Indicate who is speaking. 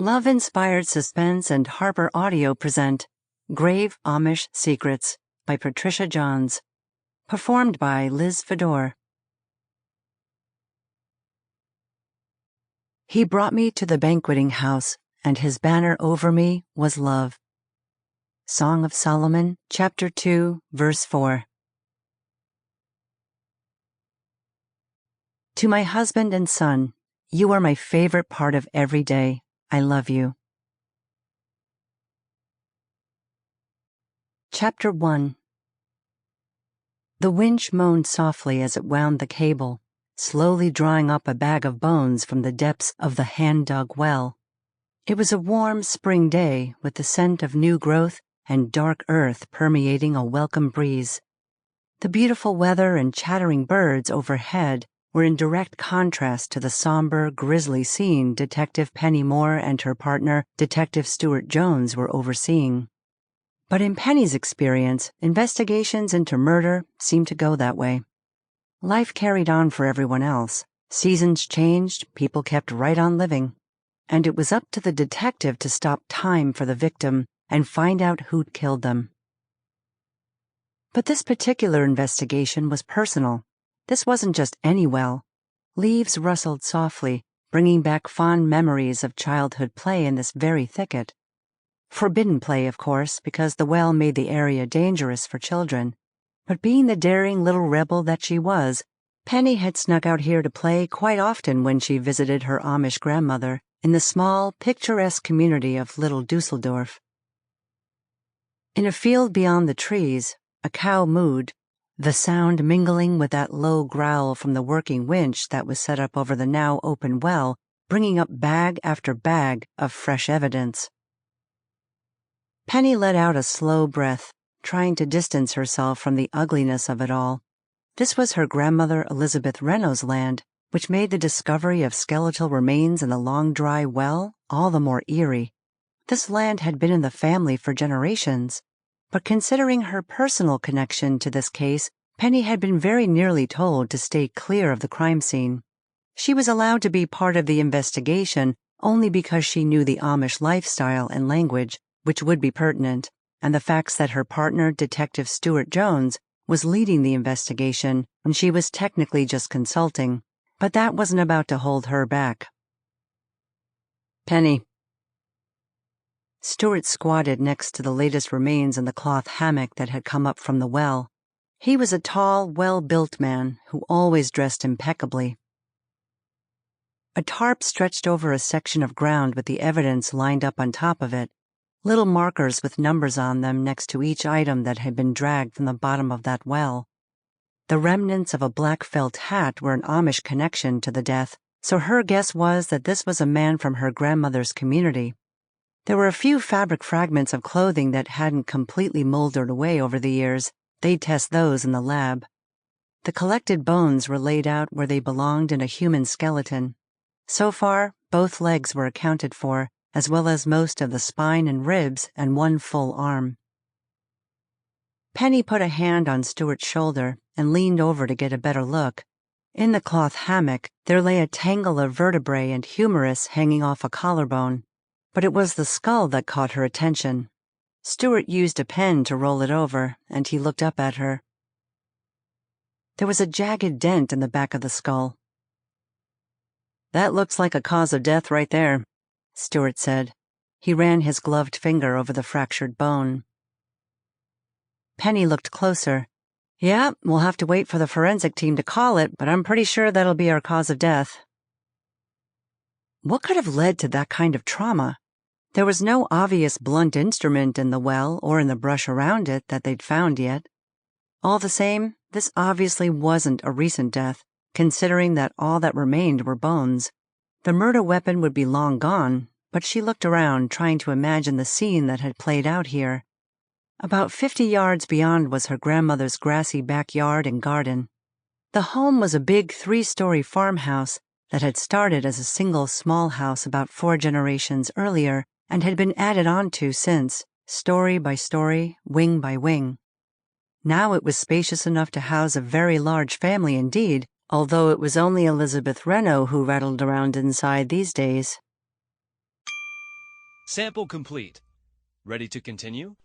Speaker 1: Love-inspired suspense and HarperAudio present Grave Amish Secrets by Patricia Johns. Performed by Liz Fodor. He brought me to the banqueting house, and his banner over me was love. Song of Solomon, Chapter 2, Verse 4. To my husband and son, you are my favorite part of every day. I love you. Chapter 1. The winch moaned softly as it wound the cable, slowly drawing up a bag of bones from the depths of the hand-dug well. It was a warm spring day with the scent of new growth and dark earth permeating a welcome breeze. The beautiful weather and chattering birds overhead were in direct contrast to the somber, grisly scene Detective Penny Moore and her partner, Detective Stuart Jones, were overseeing. But in Penny's experience, investigations into murder seemed to go that way. Life carried on for everyone else. Seasons changed, people kept right on living. And it was up to the detective to stop time for the victim and find out who'd killed them. But this particular investigation was personal. This wasn't just any well. Leaves rustled softly, bringing back fond memories of childhood play in this very thicket. Forbidden play, of course, because the well made the area dangerous for children. But being the daring little rebel that she was, Penny had snuck out here to play quite often when she visited her Amish grandmother in the small, picturesque community of Little Dusseldorf. In a field beyond the trees, a cow mooed, the sound mingling with that low growl from the working winch that was set up over the now open well, bringing up bag after bag of fresh evidence. Penny let out a slow breath, trying to distance herself from the ugliness of it all. This was her grandmother Elizabeth Reynolds' land, which made the discovery of skeletal remains in the long dry well all the more eerie. This land had been in the family for generations. But considering her personal connection to this case, Penny had been very nearly told to stay clear of the crime scene. She was allowed to be part of the investigation only because she knew the Amish lifestyle and language, which would be pertinent, and the facts that her partner, Detective Stuart Jones, was leading the investigation and she was technically just consulting. But that wasn't about to hold her back. Penny. Stuart squatted next to the latest remains in the cloth hammock that had come up from the well. He was a tall, well-built man who always dressed impeccably. A tarp stretched over a section of ground with the evidence lined up on top of it, little markers with numbers on them next to each item that had been dragged from the bottom of that well. The remnants of a black felt hat were an Amish connection to the death, so her guess was that this was a man from her grandmother's community. There were a few fabric fragments of clothing that hadn't completely molded away over the years. They'd test those in the lab. The collected bones were laid out where they belonged in a human skeleton. So far, both legs were accounted for, as well as most of the spine and ribs and one full arm. Penny put a hand on Stuart's shoulder and leaned over to get a better look. In the cloth hammock, there lay a tangle of vertebrae and humerus hanging off a collarbone. But it was the skull that caught her attention. Stuart used a pen to roll it over, and he looked up at her. There was a jagged dent in the back of the skull. "That looks like a cause of death right there," Stuart said. He ran his gloved finger over the fractured bone. Penny looked closer. "Yeah, we'll have to wait for the forensic team to call it, but I'm pretty sure that'll be our cause of death." What could have led to that kind of trauma? There was no obvious blunt instrument in the well or in the brush around it that they'd found yet. All the same, this obviously wasn't a recent death, considering that all that remained were bones. The murder weapon would be long gone, but she looked around, trying to imagine the scene that had played out here. About 50 yards beyond was her grandmother's grassy backyard and garden. The home was a big 3-story farmhouse that had started as a single small house about 4 generations earlier and had been added on to since, story by story, wing by wing. Now it was spacious enough to house a very large family indeed, although it was only Elizabeth Reynolds who rattled around inside these days.
Speaker 2: Sample complete. Ready to continue?